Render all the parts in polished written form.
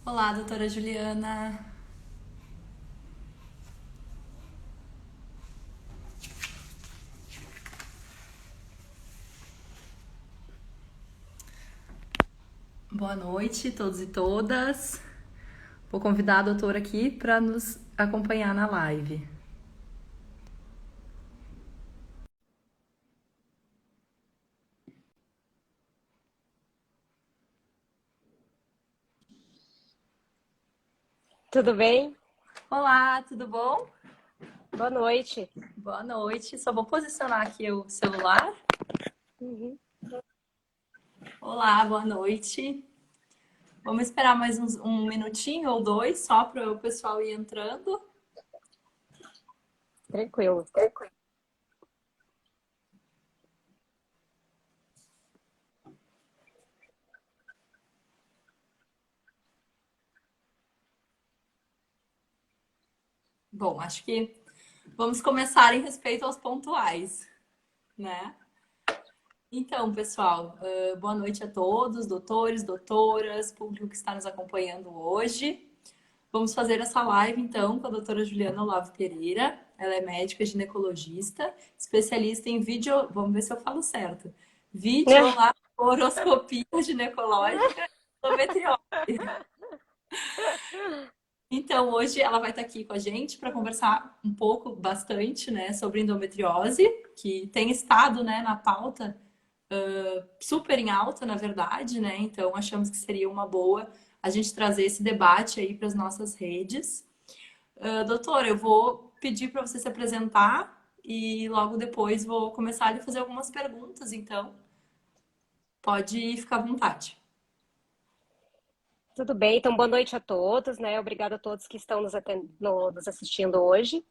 Olá, doutora Juliana. Boa noite, todos e todas. Vou convidar a doutora aqui para nos acompanhar na live. Tudo bem? Olá, tudo bom? Boa noite. Boa noite. Só vou posicionar aqui o celular. Uhum. Olá, boa noite. Vamos esperar mais um minutinho ou dois só para o pessoal ir entrando. Tranquilo. Bom, acho que vamos começar em respeito aos pontuais, né? Então, pessoal, boa noite a todos, doutores, doutoras, público que está nos acompanhando hoje. Vamos fazer essa live, então, com a doutora Juliana Olavo Pereira. Ela é médica ginecologista, especialista em vídeo... Vamos ver se eu falo certo. Videolaparoscopia ginecológica e endometriose. Então, hoje ela vai estar aqui com a gente para conversar um pouco, bastante, né, sobre endometriose, que tem estado, né, na pauta super em alta, na verdade, né? Então achamos que seria uma boa a gente trazer esse debate aí para as nossas redes. Doutora, eu vou pedir para você se apresentar e logo depois vou começar a lhe fazer algumas perguntas, então pode ficar à vontade. Tudo bem, então boa noite a todos, né? Obrigada a todos que estão nos assistindo hoje.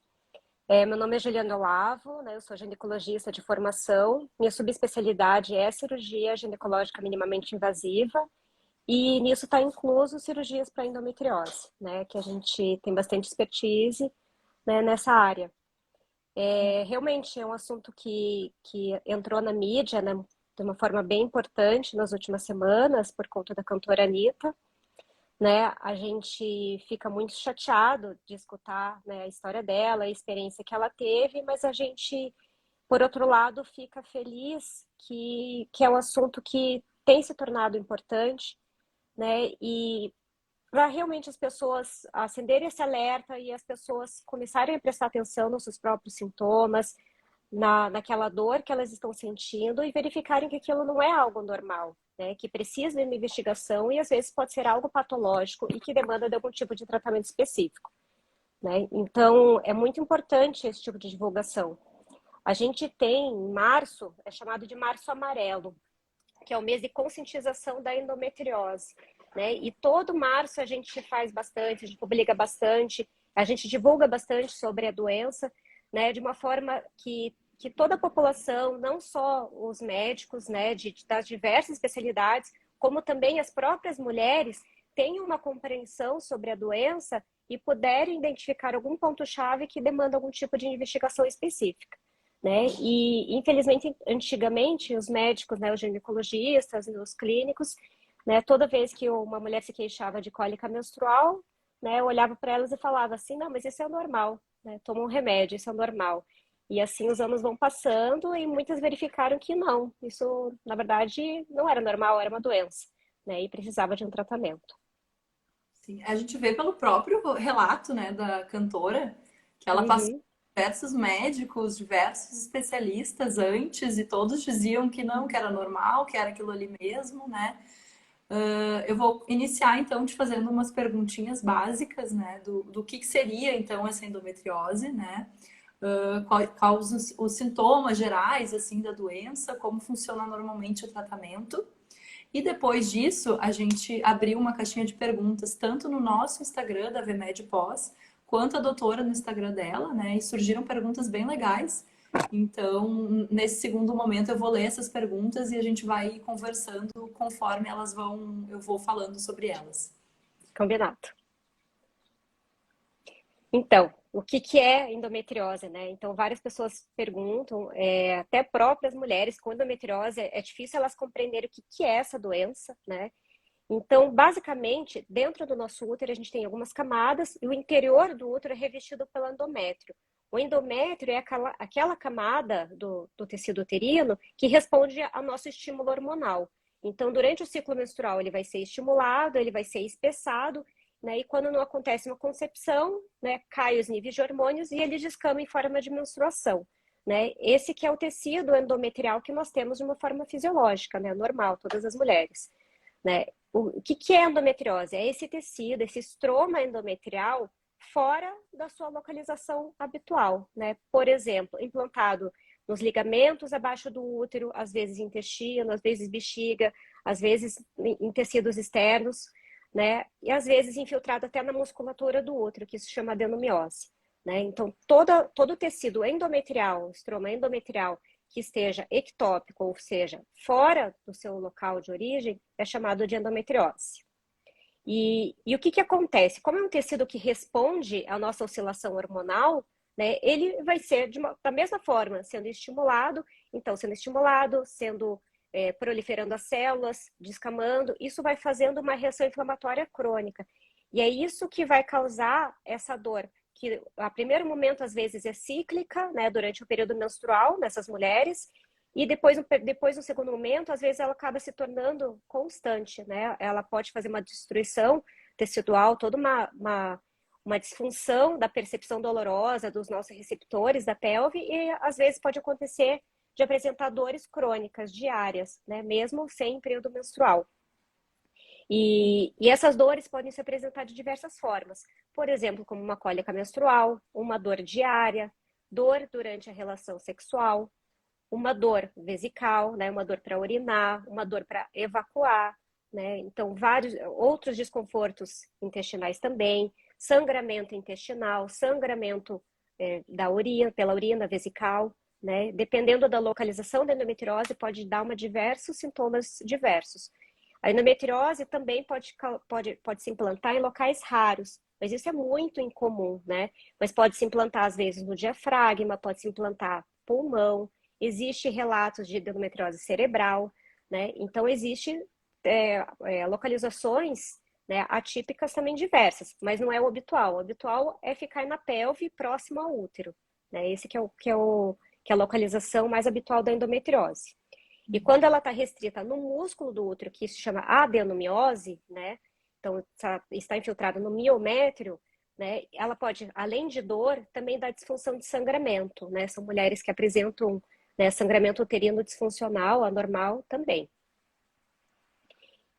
Meu nome é Juliana Olavo, né? Eu sou ginecologista de formação. Minha subespecialidade é cirurgia ginecológica minimamente invasiva e nisso está incluso cirurgias para endometriose, né? Que a gente tem bastante expertise, né, nessa área. Realmente é um assunto que entrou na mídia, né, de uma forma bem importante nas últimas semanas, por conta da cantora Anitta, né? A gente fica muito chateado de escutar, né, a história dela, a experiência que ela teve, mas a gente, por outro lado, fica feliz que é um assunto que tem se tornado importante, né? E para realmente as pessoas acenderem esse alerta e as pessoas começarem a prestar atenção nos seus próprios sintomas, naquela dor que elas estão sentindo e verificarem que aquilo não é algo normal, né? Que precisa de uma investigação e às vezes pode ser algo patológico e que demanda de algum tipo de tratamento específico, né? Então, é muito importante esse tipo de divulgação. A gente tem em março, é chamado de Março Amarelo, que é o mês de conscientização da endometriose, né? E todo março a gente faz bastante, a gente publica bastante, a gente divulga bastante sobre a doença, né? De uma forma que toda a população, não só os médicos, né, das diversas especialidades, como também as próprias mulheres, tenham uma compreensão sobre a doença e puderem identificar algum ponto-chave que demanda algum tipo de investigação específica, né? E infelizmente antigamente os médicos, né, os ginecologistas, os clínicos, né, toda vez que uma mulher se queixava de cólica menstrual, né, eu olhava para elas e falava assim, não, mas isso é normal, né? Toma um remédio, isso é normal. E assim os anos vão passando e muitas verificaram que não, isso na verdade não era normal, era uma doença, né? E precisava de um tratamento. Sim, a gente vê pelo próprio relato, né, da cantora, que ela passou Uhum. por diversos médicos, diversos especialistas antes e todos diziam que não, que era normal, que era aquilo ali mesmo, né? Eu vou iniciar então te fazendo umas perguntinhas básicas, né, do que seria então essa endometriose, né? Quais os sintomas gerais assim da doença, como funciona normalmente o tratamento. E depois disso, a gente abriu uma caixinha de perguntas, tanto no nosso Instagram da VMed Pós, quanto a doutora no Instagram dela, né? E surgiram perguntas bem legais. Então, nesse segundo momento, eu vou ler essas perguntas e a gente vai conversando conforme elas vão, eu vou falando sobre elas. Combinado. Então, o que é endometriose, né? Então, várias pessoas perguntam, até próprias mulheres com endometriose, é difícil elas compreenderem o que é essa doença, né? Então, basicamente, dentro do nosso útero a gente tem algumas camadas e o interior do útero é revestido pelo endométrio. O endométrio é aquela camada do tecido uterino que responde ao nosso estímulo hormonal. Então, durante o ciclo menstrual, ele vai ser estimulado, ele vai ser espessado, né? E quando não acontece uma concepção, né, cai os níveis de hormônios e ele descama em forma de menstruação, né? Esse que é o tecido endometrial que nós temos de uma forma fisiológica, né, normal, todas as mulheres, né? O que é endometriose? É esse tecido, esse estroma endometrial fora da sua localização habitual, né? Por exemplo, implantado nos ligamentos abaixo do útero, às vezes intestino, às vezes bexiga, às vezes em tecidos externos, né? E às vezes infiltrado até na musculatura do útero, que se chama adenomiose, né? Então, todo o tecido endometrial, estroma endometrial, que esteja ectópico, ou seja, fora do seu local de origem, é chamado de endometriose. E o que acontece? Como é um tecido que responde à nossa oscilação hormonal, né, ele vai ser da mesma forma, sendo estimulado, sendo proliferando as células, descamando, isso vai fazendo uma reação inflamatória crônica. E é isso que vai causar essa dor, que a primeiro momento às vezes é cíclica, né, durante o período menstrual nessas mulheres, e depois no segundo momento, às vezes ela acaba se tornando constante, né? Ela pode fazer uma destruição tecidual, toda uma disfunção da percepção dolorosa dos nossos receptores da pelve e às vezes pode acontecer de apresentar dores crônicas diárias, né? Mesmo sem período menstrual. E essas dores podem se apresentar de diversas formas. Por exemplo, como uma cólica menstrual, uma dor diária, dor durante a relação sexual, uma dor vesical, né, uma dor para urinar, uma dor para evacuar, né? Então, vários outros desconfortos intestinais também, sangramento intestinal, sangramento pela urina vesical, né? Dependendo da localização da endometriose, pode dar diversos sintomas diversos. A endometriose também pode se implantar em locais raros, mas isso é muito incomum, né? Mas pode se implantar, às vezes, no diafragma, pode se implantar pulmão, existe relatos de endometriose cerebral, né? Então, existe localizações, né, atípicas também diversas, mas não é o habitual. O habitual é ficar na pelve próximo ao útero, né? Esse que é a localização mais habitual da endometriose. E quando ela está restrita no músculo do útero, que se chama adenomiose, né? Então, está infiltrada no miométrio, né? Ela pode, além de dor, também dar disfunção de sangramento, né? São mulheres que apresentam, né, sangramento uterino disfuncional, anormal também.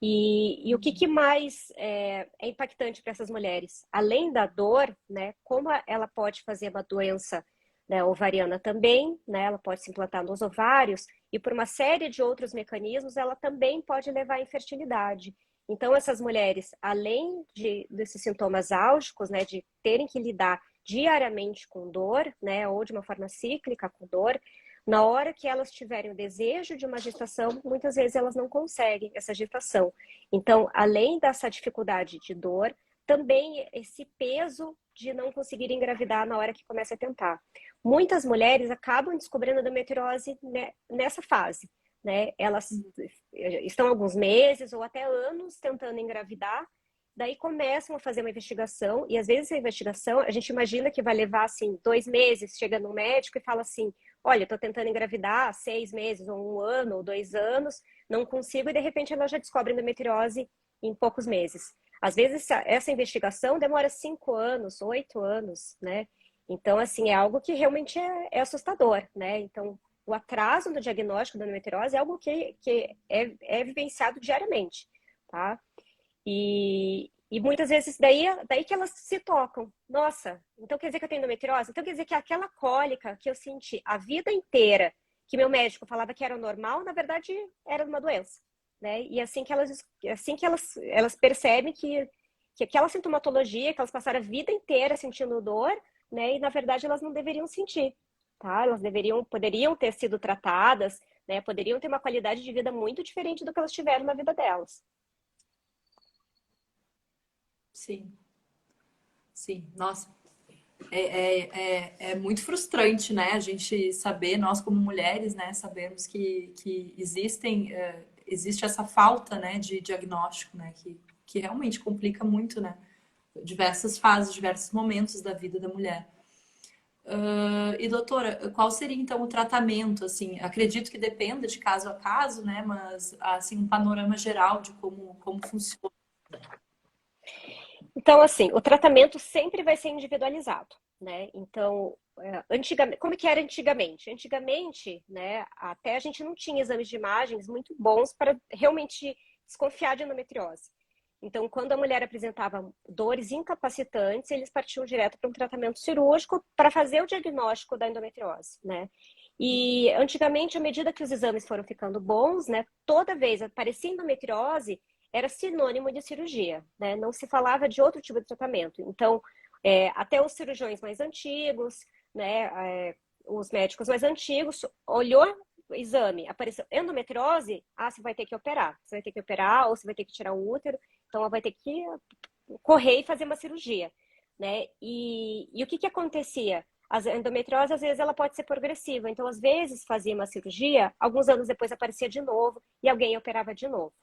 E o que mais é impactante para essas mulheres? Além da dor, né, como ela pode fazer uma doença, né, ovariana também, né, ela pode se implantar nos ovários, e por uma série de outros mecanismos, ela também pode levar à infertilidade. Então, essas mulheres, além desses sintomas álgicos, né, de terem que lidar diariamente com dor, né, ou de uma forma cíclica com dor, na hora que elas tiverem o desejo de uma gestação, muitas vezes elas não conseguem essa gestação. Então, além dessa dificuldade de dor, também esse peso de não conseguir engravidar na hora que começa a tentar. Muitas mulheres acabam descobrindo a endometriose nessa fase, né? Elas estão alguns meses ou até anos tentando engravidar, daí começam a fazer uma investigação, e às vezes a investigação, a gente imagina que vai levar, assim, 2 meses, chega no médico e fala assim, olha, estou tentando engravidar há 6 meses, ou 1 ano, ou 2 anos, não consigo, e de repente ela já descobre endometriose em poucos meses. Às vezes essa investigação demora 5 anos, 8 anos, né? Então, assim, é algo que realmente é assustador, né? Então, o atraso no diagnóstico da endometriose é algo que é vivenciado diariamente, tá? E muitas vezes daí que elas se tocam. Nossa, então quer dizer que eu tenho endometriose? Então quer dizer que aquela cólica que eu senti a vida inteira, que meu médico falava que era normal, na verdade era uma doença, né? E assim que elas percebem que aquela sintomatologia que elas passaram a vida inteira sentindo dor, né? E na verdade elas não deveriam sentir, tá? Elas poderiam ter sido tratadas, né? Poderiam ter uma qualidade de vida muito diferente do que elas tiveram na vida delas. Sim, sim, nossa, é muito frustrante, né? A gente saber, nós como mulheres, né, sabemos que existem existe essa falta, né, de diagnóstico, né, que realmente complica muito, né, diversas fases, diversos momentos da vida da mulher. E doutora, qual seria então o tratamento? Assim, acredito que dependa de caso a caso, né? Mas assim, um panorama geral de como funciona. Então, assim, o tratamento sempre vai ser individualizado, né? Então, antigamente, como que era antigamente? Antigamente, né, até a gente não tinha exames de imagens muito bons para realmente desconfiar de endometriose. Então, quando a mulher apresentava dores incapacitantes, eles partiam direto para um tratamento cirúrgico para fazer o diagnóstico da endometriose, né? E antigamente, à medida que os exames foram ficando bons, né, toda vez aparecia endometriose, era sinônimo de cirurgia, né? Não se falava de outro tipo de tratamento. Então, até os cirurgiões mais antigos, né, os médicos mais antigos, olhou o exame, apareceu endometriose, você vai ter que operar. Você vai ter que operar ou você vai ter que tirar o útero, então ela vai ter que correr e fazer uma cirurgia, né? E o que que acontecia? A endometriose, às vezes, ela pode ser progressiva. Então, às vezes, fazia uma cirurgia, alguns anos depois aparecia de novo e alguém operava de novo.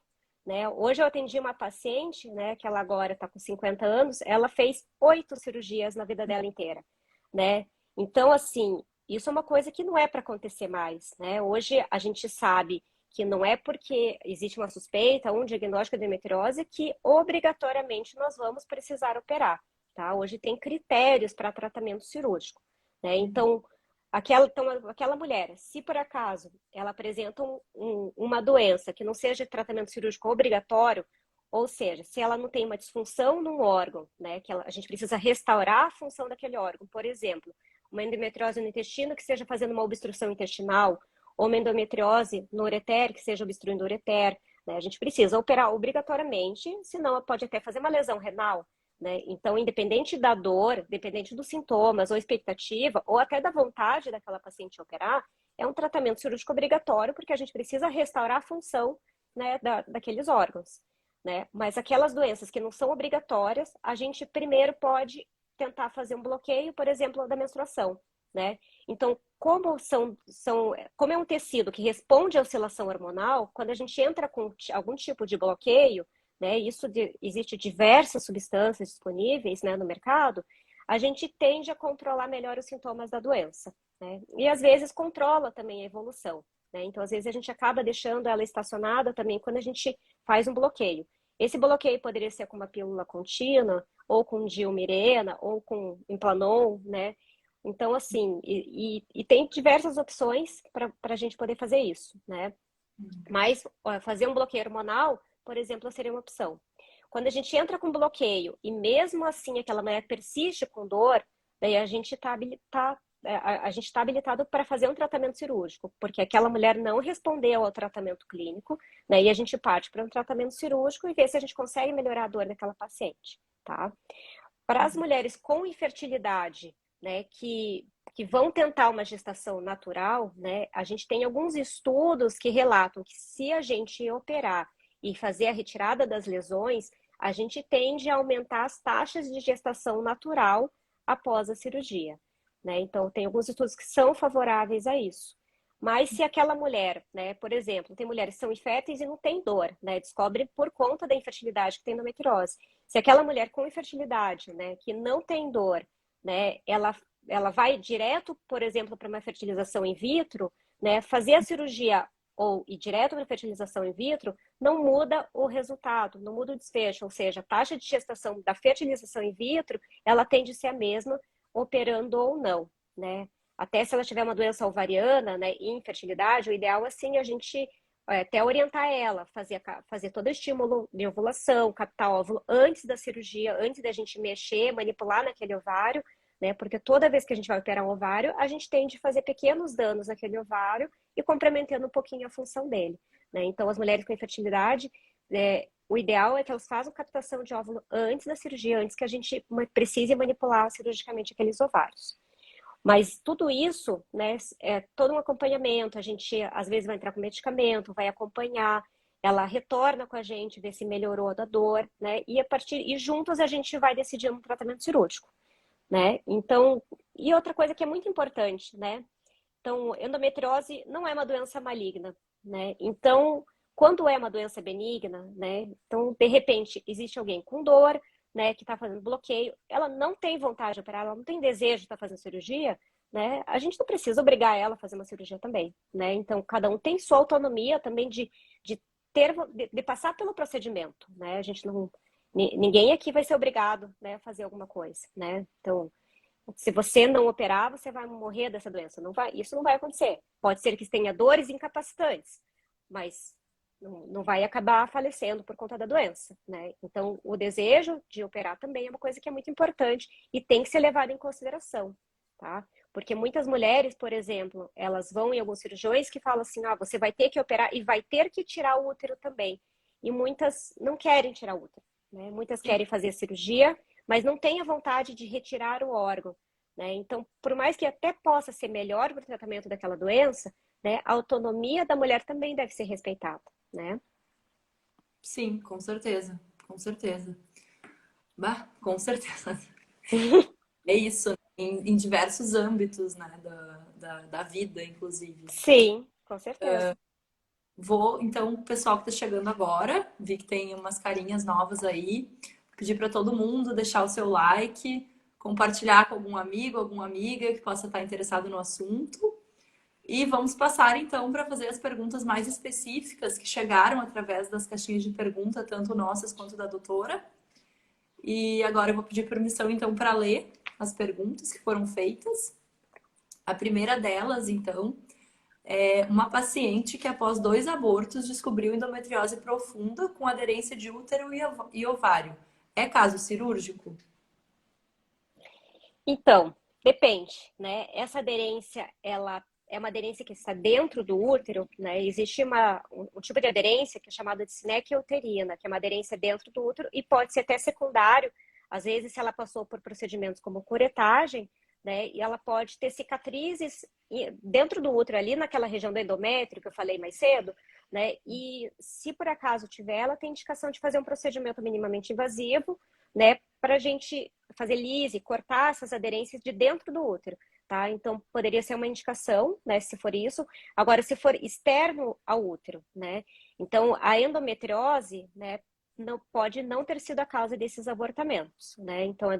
Né? Hoje eu atendi uma paciente, né, que ela agora está com 50 anos, ela fez 8 cirurgias na vida dela inteira, né? Então, assim, isso é uma coisa que não é para acontecer mais, né? Hoje a gente sabe que não é porque existe uma suspeita, um diagnóstico de endometriose, que obrigatoriamente nós vamos precisar operar, tá? Hoje tem critérios para tratamento cirúrgico, né? Então, aquela mulher, se por acaso ela apresenta uma doença que não seja tratamento cirúrgico obrigatório, ou seja, se ela não tem uma disfunção num órgão, né, a gente precisa restaurar a função daquele órgão, por exemplo, uma endometriose no intestino que seja fazendo uma obstrução intestinal, ou uma endometriose no ureter que seja obstruindo o ureter, né, a gente precisa operar obrigatoriamente, senão pode até fazer uma lesão renal. Né? Então, independente da dor, independente dos sintomas ou expectativa, ou até da vontade daquela paciente operar, é um tratamento cirúrgico obrigatório, porque a gente precisa restaurar a função, né, daqueles órgãos. Né? Mas aquelas doenças que não são obrigatórias, a gente primeiro pode tentar fazer um bloqueio, por exemplo, da menstruação. Né? Então, como é um tecido que responde à oscilação hormonal, quando a gente entra com algum tipo de bloqueio, né, existe diversas substâncias disponíveis, né, no mercado, a gente tende a controlar melhor os sintomas da doença, né? E às vezes controla também a evolução, né? Então, às vezes a gente acaba deixando ela estacionada também quando a gente faz um bloqueio. Esse bloqueio poderia ser com uma pílula contínua, ou com Dilmirena, ou com Implanon, né? Então, assim, e tem diversas opções para a gente poder fazer isso, né? Mas fazer um bloqueio hormonal, por exemplo, seria uma opção. Quando a gente entra com bloqueio e mesmo assim aquela mulher persiste com dor, daí a gente está habilitado para fazer um tratamento cirúrgico, porque aquela mulher não respondeu ao tratamento clínico, né? E a gente parte para um tratamento cirúrgico e vê se a gente consegue melhorar a dor daquela paciente, tá? Para as mulheres com infertilidade, né, que vão tentar uma gestação natural, né, a gente tem alguns estudos que relatam que se a gente operar e fazer a retirada das lesões, a gente tende a aumentar as taxas de gestação natural após a cirurgia. Né? Então, tem alguns estudos que são favoráveis a isso. Mas se aquela mulher, né, por exemplo, tem mulheres que são inférteis e não tem dor, né, descobre por conta da infertilidade que tem endometriose. Se aquela mulher com infertilidade, né, que não tem dor, né, ela vai direto, por exemplo, para uma fertilização in vitro, né, fazer a cirurgia ou ir direto para a fertilização in vitro, não muda o resultado, não muda o desfecho, ou seja, a taxa de gestação da fertilização in vitro, ela tende a ser a mesma, operando ou não, né? Até se ela tiver uma doença ovariana, né, e infertilidade, o ideal, assim, a gente até orientar ela, fazer todo o estímulo de ovulação, captar óvulo antes da cirurgia, antes da gente mexer, manipular naquele ovário, né? Porque toda vez que a gente vai operar um ovário, a gente tende a fazer pequenos danos naquele ovário e comprometendo um pouquinho a função dele, né? Então, as mulheres com infertilidade, o ideal é que elas façam captação de óvulo antes da cirurgia, antes que a gente precise manipular cirurgicamente aqueles ovários. Mas tudo isso, né, é todo um acompanhamento. A gente, às vezes, vai entrar com medicamento, vai acompanhar, ela retorna com a gente, vê se melhorou da dor, né? E juntos a gente vai decidir um tratamento cirúrgico, né? Então, e outra coisa que é muito importante, né? Então, endometriose não é uma doença maligna, né? Então, quando é uma doença benigna, né? Então, de repente, existe alguém com dor, né, que está fazendo bloqueio, ela não tem vontade de operar, ela não tem desejo de estar fazendo cirurgia, né? A gente não precisa obrigar ela a fazer uma cirurgia também, né? Então, cada um tem sua autonomia também de ter, de passar pelo procedimento, né? A gente não, ninguém aqui vai ser obrigado, né, a fazer alguma coisa, né? Então, se você não operar, você vai morrer dessa doença. Não vai, isso não vai acontecer. Pode ser que tenha dores incapacitantes, mas não vai acabar falecendo por conta da doença, né? Então, o desejo de operar também é uma coisa que é muito importante e tem que ser levado em consideração, tá? Porque muitas mulheres, por exemplo, elas vão em alguns cirurgiões que falam assim, ah, você vai ter que operar e vai ter que tirar o útero também. E muitas não querem tirar o útero, né? Muitas querem fazer a cirurgia, mas não têm a vontade de retirar o órgão, né? Então, por mais que até possa ser melhor para o tratamento daquela doença, né, a autonomia da mulher também deve ser respeitada, né? Sim, com certeza. Com certeza. Bah, com certeza. É isso, em diversos âmbitos, né, da vida, inclusive. Sim, com certeza. Vou, então, o pessoal que está chegando agora, vi que tem umas carinhas novas aí, pedir para todo mundo deixar o seu like, compartilhar com algum amigo, alguma amiga que possa estar interessado no assunto. E vamos passar então para fazer as perguntas mais específicas que chegaram através das caixinhas de pergunta, tanto nossas quanto da doutora. E agora eu vou pedir permissão então para ler as perguntas que foram feitas. A primeira delas, então, é uma paciente que após 2 abortos descobriu endometriose profunda com aderência de útero e ovário. É caso cirúrgico? Então, depende, né? Essa aderência, ela é uma aderência que está dentro do útero, né? Existe um tipo de aderência que é chamada de sinéquia uterina, que é uma aderência dentro do útero e pode ser até secundário. Às vezes, se ela passou por procedimentos como curetagem, né? E ela pode ter cicatrizes dentro do útero, ali naquela região do endométrio que eu falei mais cedo, né? E se por acaso tiver, ela tem indicação de fazer um procedimento minimamente invasivo, né? Para a gente fazer lise, cortar essas aderências de dentro do útero, tá? Então, poderia ser uma indicação, né, se for isso. Agora, se for externo ao útero, né? Então, a endometriose, né, não pode não ter sido a causa desses abortamentos, né? Então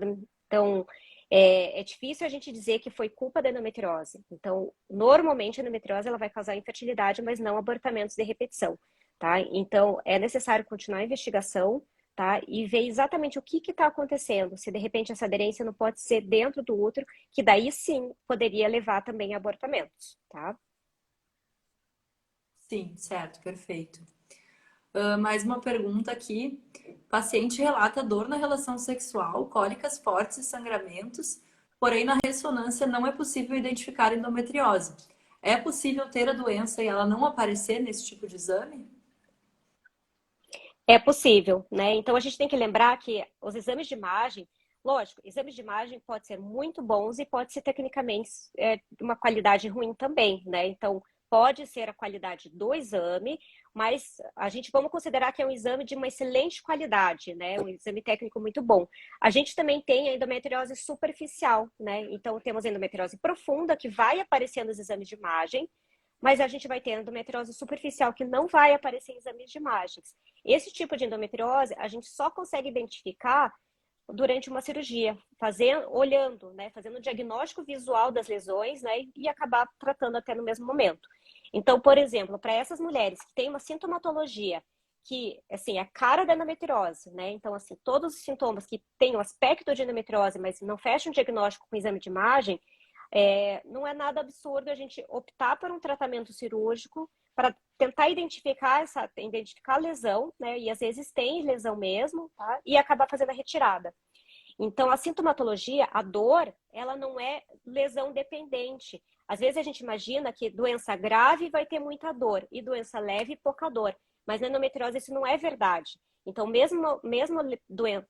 é difícil a gente dizer que foi culpa da endometriose. Então, normalmente a endometriose ela vai causar infertilidade, mas não abortamentos de repetição, tá? Então, é necessário continuar a investigação, tá? E ver exatamente o que está acontecendo. Se de repente essa aderência não pode ser dentro do útero, que daí sim poderia levar também a abortamentos, tá? Sim, certo, perfeito. Mais uma pergunta aqui. Paciente relata dor na relação sexual, cólicas fortes e sangramentos, porém na ressonância não é possível identificar endometriose. É possível ter a doença e ela não aparecer nesse tipo de exame? É possível, né? Então a gente tem que lembrar que os exames de imagem, lógico, exames de imagem podem ser muito bons e pode ser tecnicamente de uma qualidade ruim também, né? Então pode ser a qualidade do exame, mas a gente vamos considerar que é um exame de uma excelente qualidade, né? Um exame técnico muito bom. A gente também tem a endometriose superficial, né? Então temos a endometriose profunda que vai aparecer nos exames de imagem, mas a gente vai ter endometriose superficial que não vai aparecer em exames de imagens. Esse tipo de endometriose a gente só consegue identificar durante uma cirurgia, olhando, né, fazendo o diagnóstico visual das lesões, né, e acabar tratando até no mesmo momento. Então, por exemplo, para essas mulheres que têm uma sintomatologia que, assim, é a cara da endometriose, né, então, assim, todos os sintomas que têm o aspecto de endometriose, mas não fecham o diagnóstico com exame de imagem, não é nada absurdo a gente optar por um tratamento cirúrgico para tentar identificar a lesão, né? E às vezes tem lesão mesmo, tá? E acabar fazendo a retirada. Então, a sintomatologia, a dor, ela não é lesão dependente. Às vezes a gente imagina que doença grave vai ter muita dor e doença leve pouca dor. Mas na endometriose isso não é verdade. Então, mesmo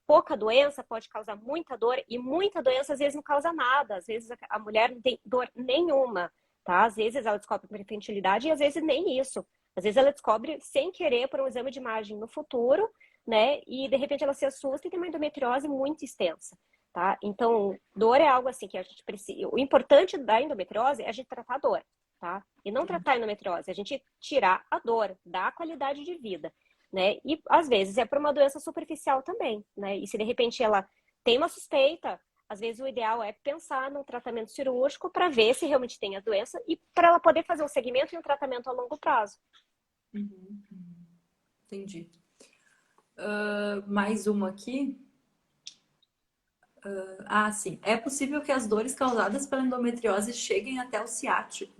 pouca doença pode causar muita dor e muita doença às vezes não causa nada. Às vezes a mulher não tem dor nenhuma, tá? Às vezes ela descobre por infertilidade e às vezes nem isso. Às vezes ela descobre sem querer por um exame de imagem no futuro, né? E de repente ela se assusta e tem uma endometriose muito extensa, tá? Então, dor é algo assim que a gente precisa. O importante da endometriose é a gente tratar a dor, tá? E não Sim. tratar a endometriose, a gente tirar a dor, dar a qualidade de vida, né? E às vezes é por uma doença superficial também, né? E se de repente ela tem uma suspeita, às vezes o ideal é pensar num tratamento cirúrgico para ver se realmente tem a doença e para ela poder fazer um segmento e um tratamento a longo prazo. Uhum. Entendi. Mais uma aqui. Ah, sim. É possível que as dores causadas pela endometriose cheguem até o ciático?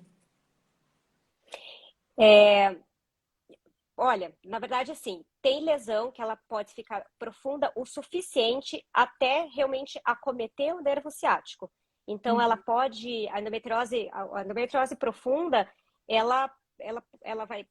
Olha, na verdade, assim, tem lesão que ela pode ficar profunda o suficiente até realmente acometer o nervo ciático. Então, ela Uhum. pode, a endometriose profunda, ela vai,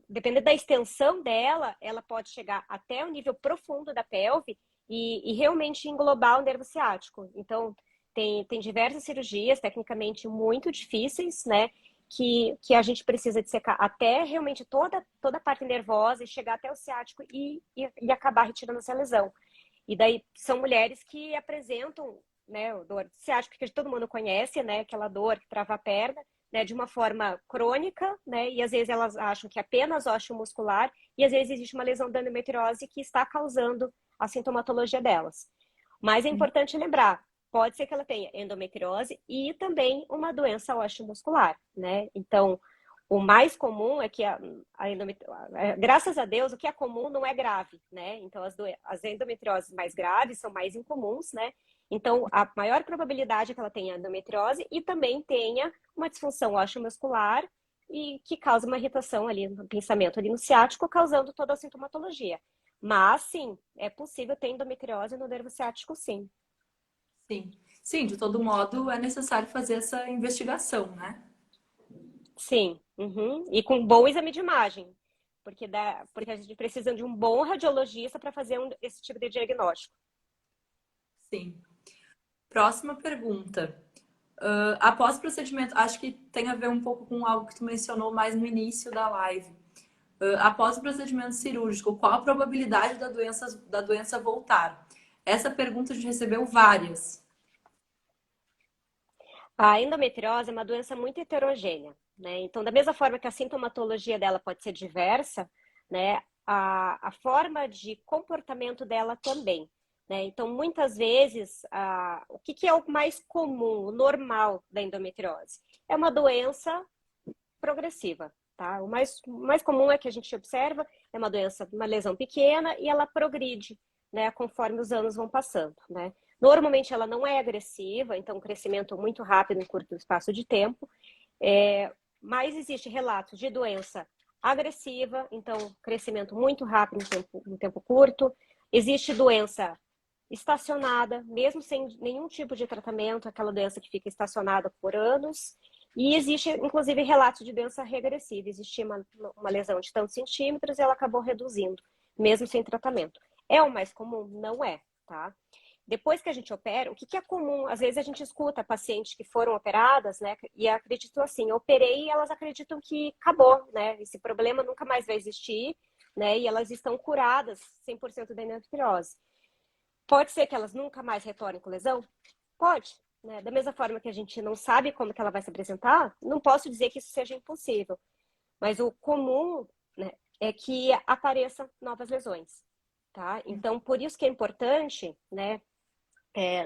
dependendo da extensão dela, ela pode chegar até o nível profundo da pelve e realmente englobar o nervo ciático. Então, tem diversas cirurgias, tecnicamente muito difíceis, né? Que a gente precisa dissecar até realmente toda a parte nervosa e chegar até o ciático e acabar retirando essa lesão. E daí são mulheres que apresentam, né, dor ciática que todo mundo conhece, né, aquela dor que trava a perna, né, de uma forma crônica, né, e às vezes elas acham que é apenas osteomuscular e às vezes existe uma lesão da endometriose que está causando a sintomatologia delas. Mas é importante lembrar, pode ser que ela tenha endometriose e também uma doença osteomuscular, né? Então, o mais comum é que graças a Deus, o que é comum não é grave, né? Então, as endometrioses mais graves são mais incomuns, né? Então, a maior probabilidade é que ela tenha endometriose e também tenha uma disfunção osteomuscular e que causa uma irritação ali no pensamento ali no ciático, causando toda a sintomatologia. Mas, sim, é possível ter endometriose no nervo ciático, sim. Sim. Sim, de todo modo é necessário fazer essa investigação, né? Sim, uhum. E com bom exame de imagem, porque a gente precisa de um bom radiologista para fazer esse tipo de diagnóstico. Sim. Próxima pergunta. Após o procedimento, acho que tem a ver um pouco com algo que tu mencionou mais no início da live. Após o procedimento cirúrgico, qual a probabilidade da doença voltar? Essa pergunta a gente recebeu várias. A endometriose é uma doença muito heterogênea, né? Então, da mesma forma que a sintomatologia dela pode ser diversa, né? A forma de comportamento dela também, né? Então, muitas vezes, o que é o mais comum, o normal da endometriose? É uma doença progressiva, tá? O mais comum é que a gente observa é uma doença, uma lesão pequena e ela progride, né, conforme os anos vão passando, né? Normalmente ela não é agressiva, então um crescimento muito rápido em curto espaço de tempo, mas existe relatos de doença agressiva, então crescimento muito rápido em tempo curto. Existe doença estacionada, mesmo sem nenhum tipo de tratamento, aquela doença que fica estacionada por anos. E existe, inclusive, relatos de doença regressiva. Existia uma lesão de tantos centímetros e ela acabou reduzindo, mesmo sem tratamento. É o mais comum? Não é, tá? Depois que a gente opera, o que é comum? Às vezes a gente escuta pacientes que foram operadas, né, e acreditam assim, eu operei e elas acreditam que acabou, né, esse problema nunca mais vai existir, né, e elas estão curadas 100% da endometriose. Pode ser que elas nunca mais retornem com lesão? Pode. Né? Da mesma forma que a gente não sabe como que ela vai se apresentar, não posso dizer que isso seja impossível. Mas o comum, né, é que apareçam novas lesões. Tá? Então, por isso que é importante, né?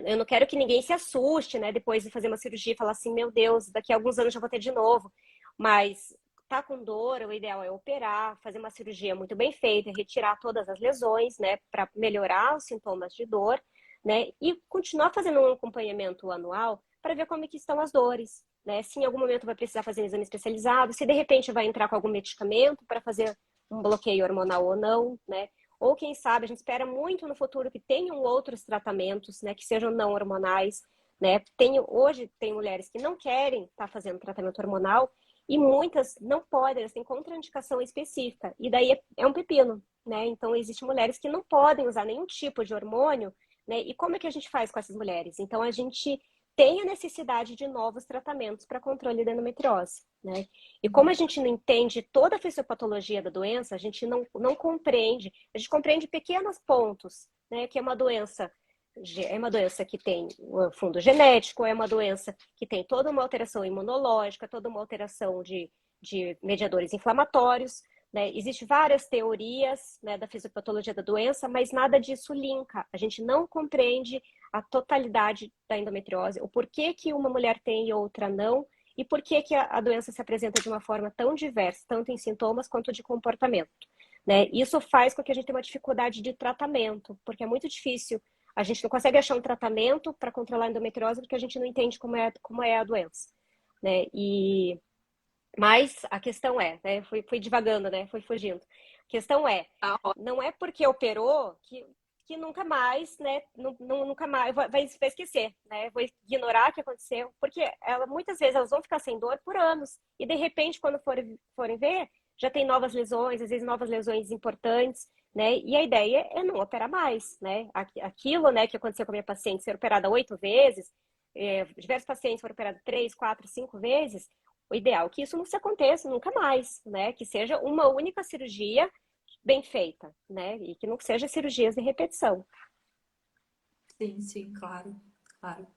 Eu não quero que ninguém se assuste, né? Depois de fazer uma cirurgia e falar assim, meu Deus, daqui a alguns anos já vou ter de novo. Mas tá com dor, o ideal é operar, fazer uma cirurgia muito bem feita, retirar todas as lesões, né? Para melhorar os sintomas de dor, né? E continuar fazendo um acompanhamento anual para ver como é que estão as dores, né? Se em algum momento vai precisar fazer um exame especializado, se de repente vai entrar com algum medicamento para fazer um bloqueio hormonal ou não, né? Ou quem sabe, a gente espera muito no futuro que tenham outros tratamentos, né, que sejam não hormonais, né? Hoje tem mulheres que não querem estar fazendo tratamento hormonal e muitas não podem, elas têm contraindicação específica. E daí é um pepino, né? Então, existem mulheres que não podem usar nenhum tipo de hormônio, né? E como é que a gente faz com essas mulheres? Então, a gente tem a necessidade de novos tratamentos para controle da endometriose, né? E como a gente não entende toda a fisiopatologia da doença, a gente não compreende, a gente compreende pequenos pontos, né? Que é uma doença é uma doença que tem um fundo genético, é uma doença que tem toda uma alteração imunológica, toda uma alteração de mediadores inflamatórios, né? Existem várias teorias, né, da fisiopatologia da doença, mas nada disso linka. A gente não compreende a totalidade da endometriose, o porquê que uma mulher tem e outra não, e por que que a doença se apresenta de uma forma tão diversa, tanto em sintomas quanto de comportamento, né? Isso faz com que a gente tenha uma dificuldade de tratamento, porque é muito difícil. A gente não consegue achar um tratamento para controlar a endometriose porque a gente não entende como é a doença, né? Mas a questão é, né? Fui divagando, né? Fui fugindo. A questão é, Tá ótimo. não é porque operou que nunca mais, né? Nunca mais vai esquecer, né? Vou ignorar o que aconteceu, porque muitas vezes elas vão ficar sem dor por anos e de repente quando forem ver já tem novas lesões, às vezes novas lesões importantes, né? E a ideia é não operar mais, né? Aquilo, né, que aconteceu com a minha paciente, ser operada 8 vezes, diversos pacientes foram operados 3, 4, 5 vezes. O ideal é que isso não se aconteça nunca mais, né? Que seja uma única cirurgia bem feita, né? E que não seja cirurgias de repetição. Sim, sim, claro, claro.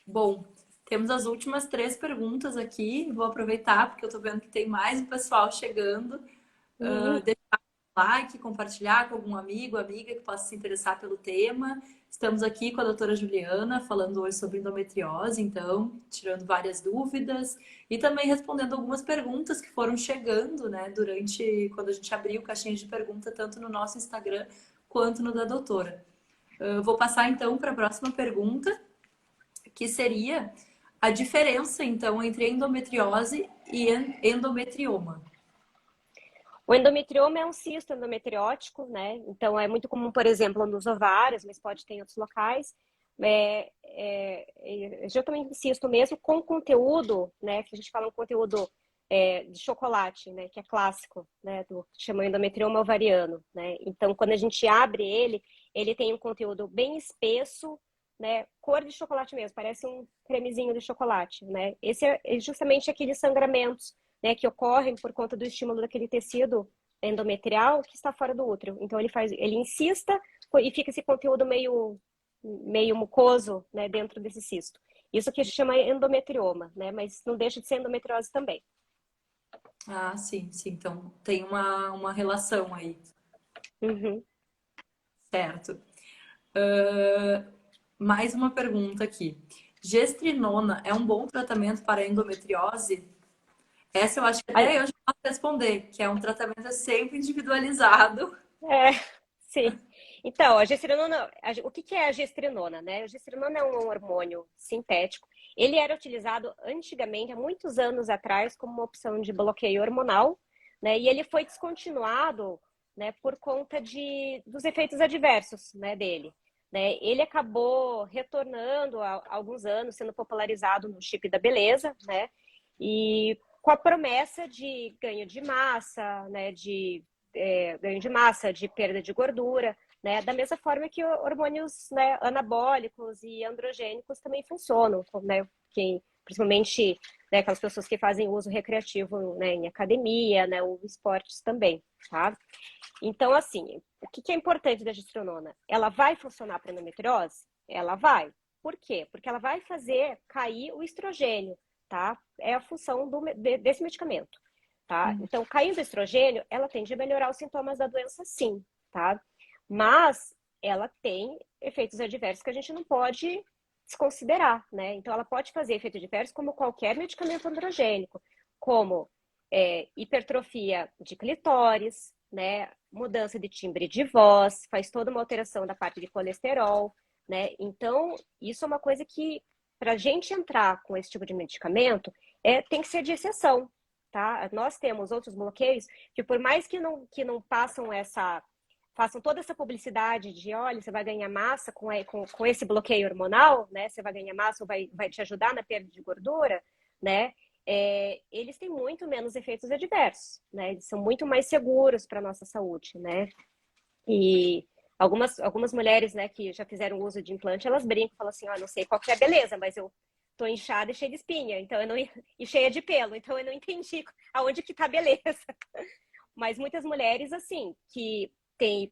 Bom, temos as últimas 3 perguntas aqui. Vou aproveitar porque eu tô vendo que tem mais um pessoal chegando. Uhum. Deixar um like, compartilhar com algum amigo, amiga que possa se interessar pelo tema. Estamos aqui com a doutora Juliana, falando hoje sobre endometriose, então, tirando várias dúvidas e também respondendo algumas perguntas que foram chegando, né, durante quando a gente abriu caixinha de pergunta, tanto no nosso Instagram quanto no da doutora. Eu vou passar então para a próxima pergunta, que seria a diferença, então, entre endometriose e endometrioma. O endometrioma é um cisto endometriótico, né? Então é muito comum, por exemplo, nos ovários, mas pode ter em outros locais. Geralmente cisto mesmo com conteúdo, né? Que a gente fala um conteúdo de chocolate, né? Que é clássico, né? Do que chama endometrioma ovariano, né? Então quando a gente abre ele tem um conteúdo bem espesso, né? Cor de chocolate mesmo, parece um cremezinho de chocolate, né? Esse é justamente aqueles sangramentos, né, que ocorrem por conta do estímulo daquele tecido endometrial que está fora do útero. Então ele insista e fica esse conteúdo meio mucoso, né, dentro desse cisto. Isso que se chama endometrioma, né, mas não deixa de ser endometriose também. Ah, sim, sim. Então tem uma relação aí, Uhum. certo? Mais uma pergunta aqui. Gestrinona é um bom tratamento para endometriose? Essa eu acho que Aí, até eu já posso responder, que é um tratamento sempre individualizado. é, sim. Então, a gestrinona, o que é a gestrinona, né? A gestrinona é um hormônio sintético. Ele era utilizado antigamente, há muitos anos atrás, como uma opção de bloqueio hormonal, né? E ele foi descontinuado, né, por conta dos efeitos adversos, né, dele. Né? Ele acabou retornando há alguns anos, sendo popularizado no chip da beleza, né? E com a promessa de ganho de massa, né, ganho de massa, de perda de gordura, né? Da mesma forma que hormônios, né, anabólicos e androgênicos também funcionam, né? Principalmente, né, aquelas pessoas que fazem uso recreativo, né, em academia, né, ou esportes também, tá? Então, assim, o que é importante da gestrinona? Ela vai funcionar para endometriose? Ela vai. Por quê? Porque ela vai fazer cair o estrogênio, tá? É a função desse medicamento, tá? Então, caindo o estrogênio, ela tende a melhorar os sintomas da doença, sim, tá? Mas ela tem efeitos adversos que a gente não pode desconsiderar, né? Então, ela pode fazer efeito adverso como qualquer medicamento androgênico, como hipertrofia de clitóris, né? Mudança de timbre de voz, faz toda uma alteração da parte de colesterol, né? Então, isso é uma coisa que, para a gente entrar com esse tipo de medicamento, tem que ser de exceção, tá? Nós temos outros bloqueios que, por mais que não façam toda essa publicidade de, olha, você vai ganhar massa com esse bloqueio hormonal, né? Você vai ganhar massa ou vai te ajudar na perda de gordura, né? Eles têm muito menos efeitos adversos, né? Eles são muito mais seguros para a nossa saúde, né? E algumas mulheres, né, que já fizeram uso de implante, elas brincam, falam assim, não sei qual que é a beleza, mas eu tô inchada e cheia de espinha, então eu não e cheia de pelo, então eu não entendi aonde que tá a beleza. Mas muitas mulheres, assim, que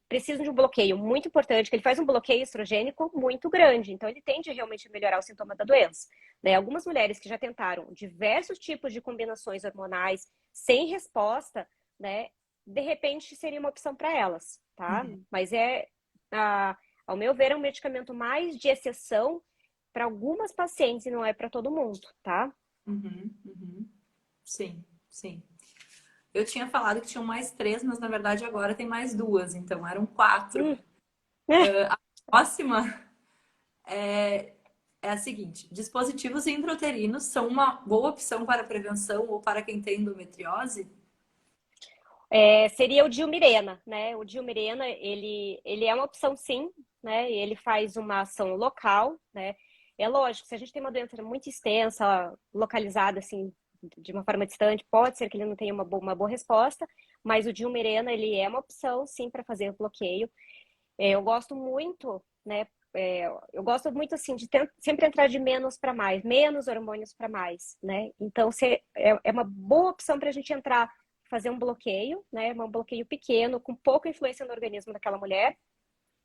precisam de um bloqueio muito importante, que ele faz um bloqueio estrogênico muito grande, então ele tende realmente a melhorar os sintomas da doença. Né? Algumas mulheres que já tentaram diversos tipos de combinações hormonais sem resposta, né, de repente seria uma opção para elas, tá? Mas ao meu ver, é um medicamento mais de exceção para algumas pacientes e não é para todo mundo, tá? Sim, sim. Eu tinha falado que tinham mais 3, mas na verdade agora tem mais 2, então eram 4. É. A próxima é a seguinte: dispositivos intrauterinos são uma boa opção para prevenção ou para quem tem endometriose? Seria o Dilmirena, né? O Dilmirena, ele é uma opção sim, né? Ele faz uma ação local, né? É lógico, se a gente tem uma doença muito extensa, localizada assim, de uma forma distante, pode ser que ele não tenha uma boa resposta, mas o Dilmirena, ele é uma opção sim para fazer o bloqueio. Eu gosto muito, né? Eu gosto muito assim de sempre entrar de menos para mais, menos hormônios para mais, né? Então é uma boa opção para a gente entrar, fazer um bloqueio, né? Um bloqueio pequeno, com pouca influência no organismo daquela mulher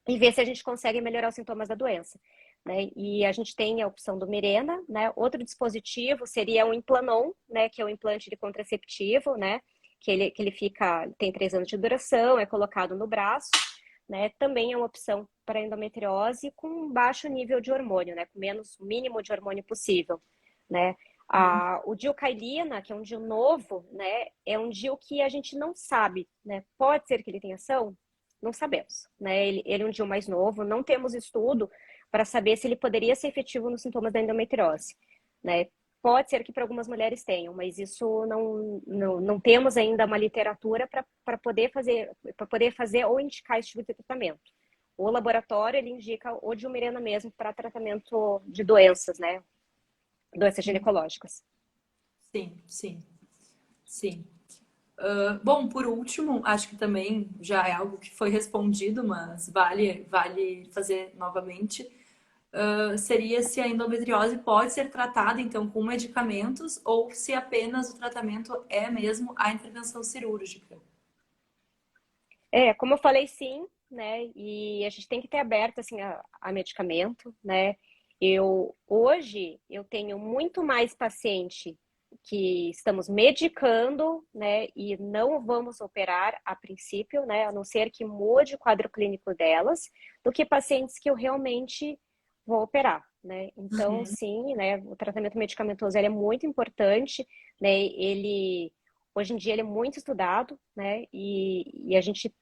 e ver se a gente consegue melhorar os sintomas da doença. Né? E a gente tem a opção do Mirena, né? Outro dispositivo seria o Implanon, né? Que é o implante de contraceptivo, né? Que ele tem 3 anos de duração, é colocado no braço, né? Também é uma opção para endometriose com baixo nível de hormônio, né? Com menos mínimo de hormônio possível, né? O Dilcailina, que é um DIU novo, né? É um DIU que a gente não sabe, né? Pode ser que ele tenha ação? Não sabemos, né? Ele é um DIU mais novo, não temos estudo para saber se ele poderia ser efetivo nos sintomas da endometriose, né? Pode ser que para algumas mulheres tenham, mas isso não temos ainda uma literatura para poder fazer ou indicar esse tipo de tratamento. O laboratório ele indica o Dilmirena mesmo para tratamento de doenças, né? Doenças ginecológicas. Sim, sim, sim. Bom, por último, acho que também já é algo que foi respondido, mas vale fazer novamente. Seria se a endometriose pode ser tratada, então, com medicamentos ou se apenas o tratamento é mesmo a intervenção cirúrgica. Como eu falei, sim, né? E a gente tem que ter aberto assim a medicamento, né? Hoje eu tenho muito mais paciente que estamos medicando, né? E não vamos operar a princípio, né? A não ser que mude o quadro clínico delas, do que pacientes que eu realmente vou operar, né? Então, sim, né? O tratamento medicamentoso ele é muito importante, né? Hoje em dia ele é muito estudado, né? E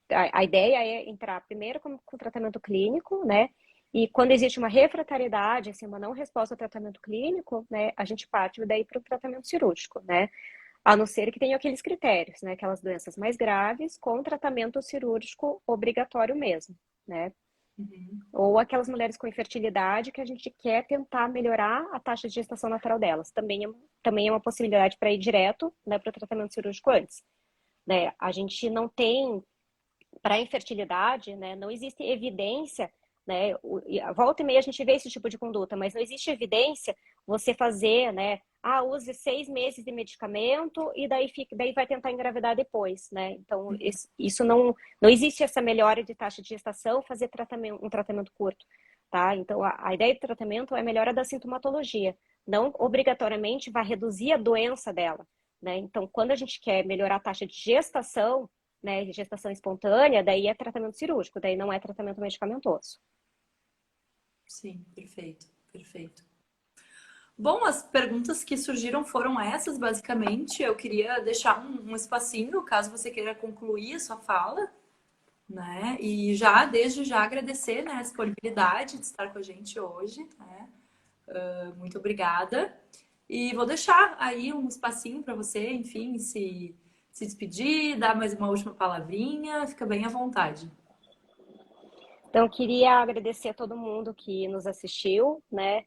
a ideia é entrar primeiro com tratamento clínico, né? E quando existe uma refratariedade, assim, uma não resposta ao tratamento clínico, né? A gente parte daí para o tratamento cirúrgico, né? A não ser que tenha aqueles critérios, né? Aquelas doenças mais graves com tratamento cirúrgico obrigatório mesmo, né? Ou aquelas mulheres com infertilidade que a gente quer tentar melhorar a taxa de gestação natural delas. Também é uma possibilidade para ir direto, né, para o tratamento cirúrgico antes. Né? A gente não tem, para a infertilidade, né, não existe evidência, né, volta e meia a gente vê esse tipo de conduta, mas não existe evidência você fazer, né, use 6 meses de medicamento e daí vai tentar engravidar depois, né? Então, isso não existe essa melhora de taxa de gestação, fazer um tratamento curto, tá? Então, a ideia de tratamento é a melhora da sintomatologia, não obrigatoriamente vai reduzir a doença dela, né? Então, quando a gente quer melhorar a taxa de gestação, né, de gestação espontânea, daí é tratamento cirúrgico, daí não é tratamento medicamentoso. Sim, perfeito, perfeito. Bom, as perguntas que surgiram foram essas, basicamente. Eu queria deixar um espacinho, caso você queira concluir a sua fala, né? E desde já agradecer, né, a disponibilidade de estar com a gente hoje, né? Muito obrigada. E vou deixar aí um espacinho para você, enfim, se despedir, dar mais uma última palavrinha, fica bem à vontade. Então, eu queria agradecer a todo mundo que nos assistiu, né?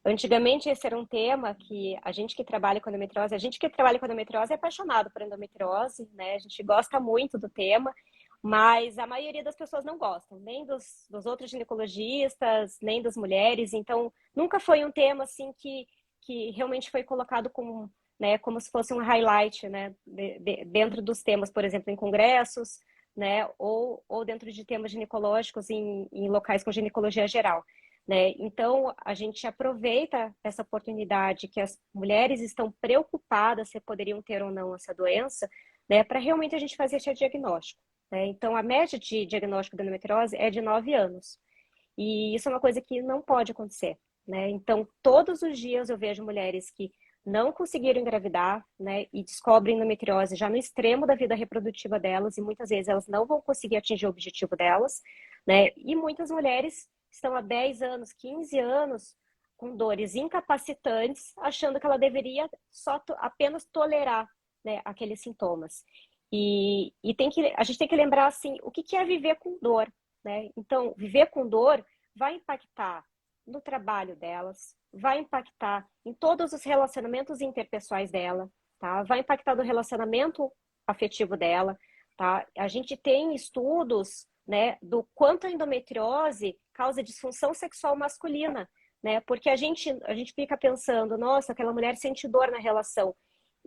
Antigamente esse era um tema que a gente que trabalha com endometriose é apaixonado por endometriose, né? A gente gosta muito do tema, mas a maioria das pessoas não gostam, nem dos outros ginecologistas, nem das mulheres. Então, nunca foi um tema assim que realmente foi colocado como, né, como se fosse um highlight, né, dentro dos temas, por exemplo, em congressos, né? Ou dentro de temas ginecológicos em locais com ginecologia geral. Né? Então, a gente aproveita essa oportunidade que as mulheres estão preocupadas se poderiam ter ou não essa doença, né, para realmente a gente fazer esse diagnóstico. Né? Então, a média de diagnóstico da endometriose é de 9 anos. E isso é uma coisa que não pode acontecer. Né? Então, todos os dias eu vejo mulheres que não conseguiram engravidar, né, e descobrem endometriose já no extremo da vida reprodutiva delas, e muitas vezes elas não vão conseguir atingir o objetivo delas, né? E muitas mulheres estão há 10 anos, 15 anos com dores incapacitantes, achando que ela deveria apenas tolerar, né, aqueles sintomas. A gente tem que lembrar assim, o que é viver com dor, né? Então, viver com dor vai impactar no trabalho delas, vai impactar em todos os relacionamentos interpessoais dela, tá? Vai impactar no relacionamento afetivo dela, tá? A gente tem estudos, né, do quanto a endometriose causa disfunção sexual masculina, né? Porque a gente fica pensando, nossa, aquela mulher sente dor na relação.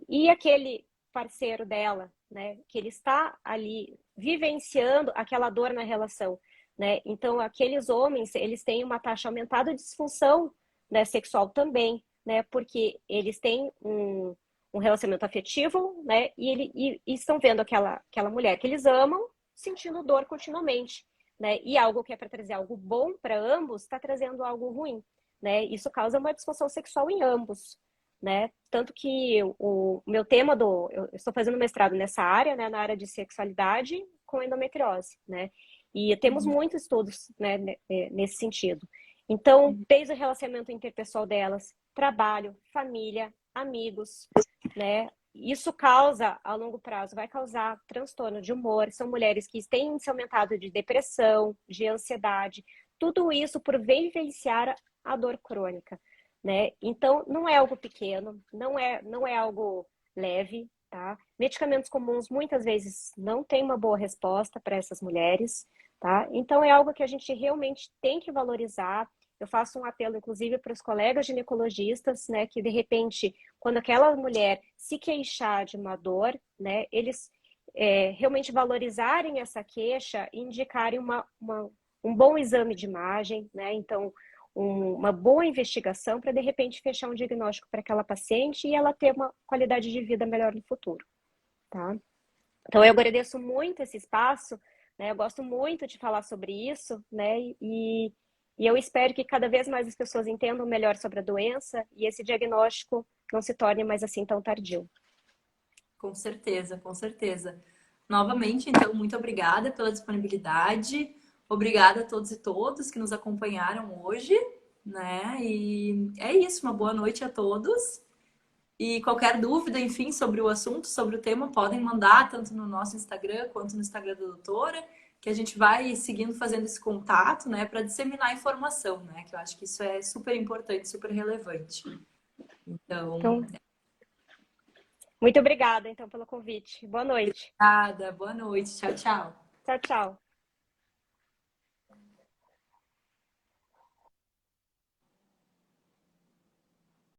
E aquele parceiro dela, né, que ele está ali vivenciando aquela dor na relação, né? Então, aqueles homens, eles têm uma taxa aumentada de disfunção, né, sexual também, né? Porque eles têm um relacionamento afetivo, né? E estão vendo aquela mulher que eles amam sentindo dor continuamente, né? E algo que é para trazer algo bom para ambos está trazendo algo ruim, né? Isso causa uma disfunção sexual em ambos, né? Tanto que o meu tema eu estou fazendo mestrado nessa área, né? Na área de sexualidade com endometriose, né? E temos muitos estudos, né, nesse sentido. Então, desde o relacionamento interpessoal delas, trabalho, família, amigos, né? Isso causa, a longo prazo, vai causar transtorno de humor. São mulheres que têm índice aumentado de depressão, de ansiedade. Tudo isso por vivenciar a dor crônica, né? Então, não é algo pequeno, não é algo leve, tá? Medicamentos comuns, muitas vezes, não têm uma boa resposta para essas mulheres, tá? Então, é algo que a gente realmente tem que valorizar. Eu faço um apelo, inclusive, para os colegas ginecologistas, né, que de repente, quando aquela mulher se queixar de uma dor, né, eles realmente valorizarem essa queixa e indicarem um bom exame de imagem, né, então, uma boa investigação para, de repente, fechar um diagnóstico para aquela paciente e ela ter uma qualidade de vida melhor no futuro, tá? Então, eu agradeço muito esse espaço, né, eu gosto muito de falar sobre isso, né, e eu espero que cada vez mais as pessoas entendam melhor sobre a doença e esse diagnóstico não se torne mais assim tão tardio. Com certeza, com certeza. Novamente, então, muito obrigada pela disponibilidade. Obrigada a todos e todas que nos acompanharam hoje, né? E é isso, uma boa noite a todos. E qualquer dúvida, enfim, sobre o assunto, sobre o tema, podem mandar tanto no nosso Instagram quanto no Instagram da doutora, que a gente vai seguindo fazendo esse contato, né, para disseminar a informação, né? Que eu acho que isso é super importante, super relevante. Então, Então, muito obrigada, então, pelo convite. Boa noite. obrigada, boa noite, tchau, tchau. Tchau, tchau.